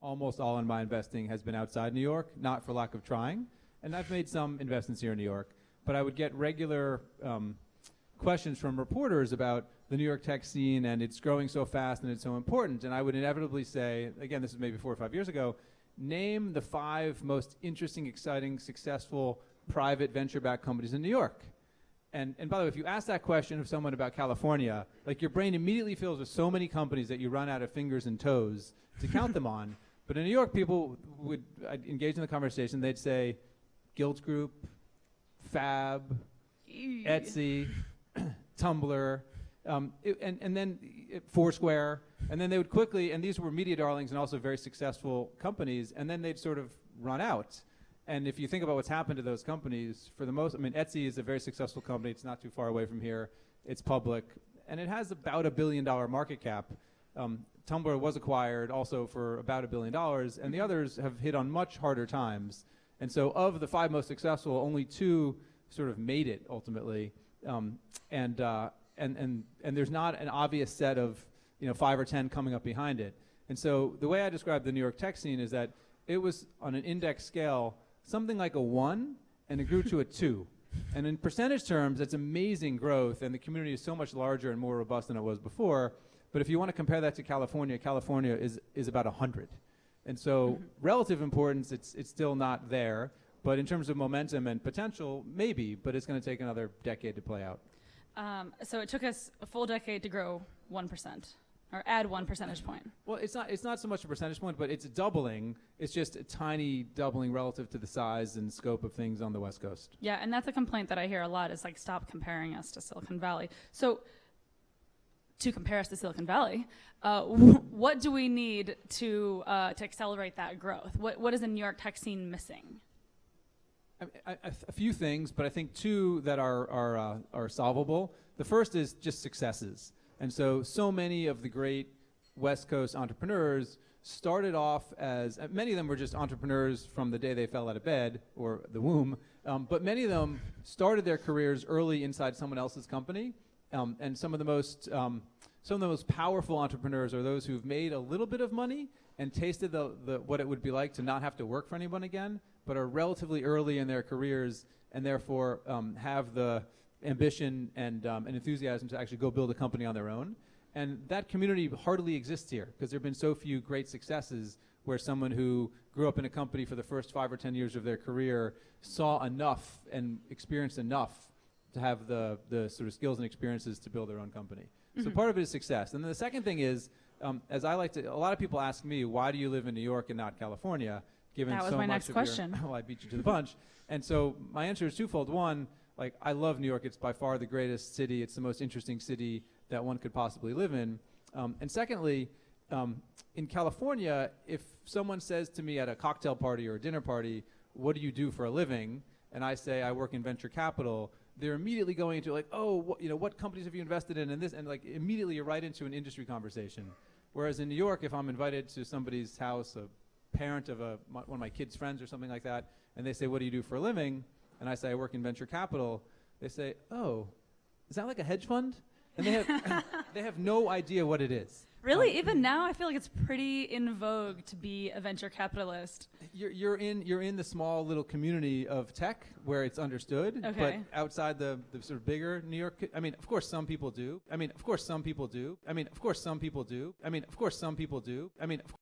almost all of my investing has been outside New York, not for lack of trying. And I've made some investments here in New York, but I would get regular questions from reporters about the New York tech scene, and it's growing so fast and it's so important. And I would inevitably say, again, this is maybe 4 or 5 years ago, name the 5 most interesting, exciting, successful private venture-backed companies in New York. And by the way, if you ask that question of someone about California, like your brain immediately fills with so many companies that you run out of fingers and toes to count them on. But in New York, people would engage in the conversation. They'd say Guild Group, Fab, Etsy, Tumblr, and then Foursquare. And then they would quickly, and these were media darlings and also very successful companies, and then they'd sort of run out. And if you think about what's happened to those companies, for the most, I mean, Etsy is a very successful company. It's not too far away from here. It's public. And it has about $1 billion market cap. Tumblr was acquired also for about $1 billion. And the others have hit on much harder times. And so of the 5 most successful, only 2 sort of made it ultimately. And there's not an obvious set of 5 or 10 coming up behind it. And so the way I describe the New York tech scene is that it was on an index scale something like a 1, and it grew to a 2. And in percentage terms, that's amazing growth, and the community is so much larger and more robust than it was before. But if you want to compare that to California, California is about 100. And so relative importance, it's still not there. But in terms of momentum and potential, maybe, but it's going to take another decade to play out. So it took us a full decade to grow 1%. Or add 1 percentage point. Well, it's not so much a percentage point, but it's doubling. It's just a tiny doubling relative to the size and scope of things on the West Coast. Yeah, and that's a complaint that I hear a lot is like, stop comparing us to Silicon Valley. So to compare us to Silicon Valley, what do we need to accelerate that growth? What is the New York tech scene missing? A few things, but I think 2 that are solvable. The first is just successes. And so many of the great West Coast entrepreneurs started off as, many of them were just entrepreneurs from the day they fell out of bed or the womb, but many of them started their careers early inside someone else's company. And some of the most powerful entrepreneurs are those who've made a little bit of money and tasted what it would be like to not have to work for anyone again, but are relatively early in their careers and therefore have the ambition and enthusiasm to actually go build a company on their own. And that community hardly exists here because there have been so few great successes where someone who grew up in a company for the first 5 or 10 years of their career saw enough and experienced enough to have the sort of skills and experiences to build their own company. So part of it is success. And then the second thing is, as I like to, a lot of people ask me, why do you live in New York and not California? Given that was so my much next of question. Well, I beat you to the punch. And so my answer is twofold. One, like, I love New York. It's by far the greatest city. It's the most interesting city that one could possibly live in. And secondly, in California, if someone says to me at a cocktail party or a dinner party, what do you do for a living? And I say, I work in venture capital, they're immediately going into like, oh, what companies have you invested in? And this, and like immediately you're right into an industry conversation. Whereas in New York, if I'm invited to somebody's house, a parent of one of my kids' friends or something like that, and they say, what do you do for a living? And I say, I work in venture capital. They say, oh, is that like a hedge fund? And they have no idea what it is. Really? Even now, I feel like it's pretty in vogue to be a venture capitalist. You're in the small little community of tech where it's understood, okay. But outside the sort of bigger New York, I mean, of course some people do. I mean, of course some people do. I mean, of course some people do. I mean, of course some people do. I mean, of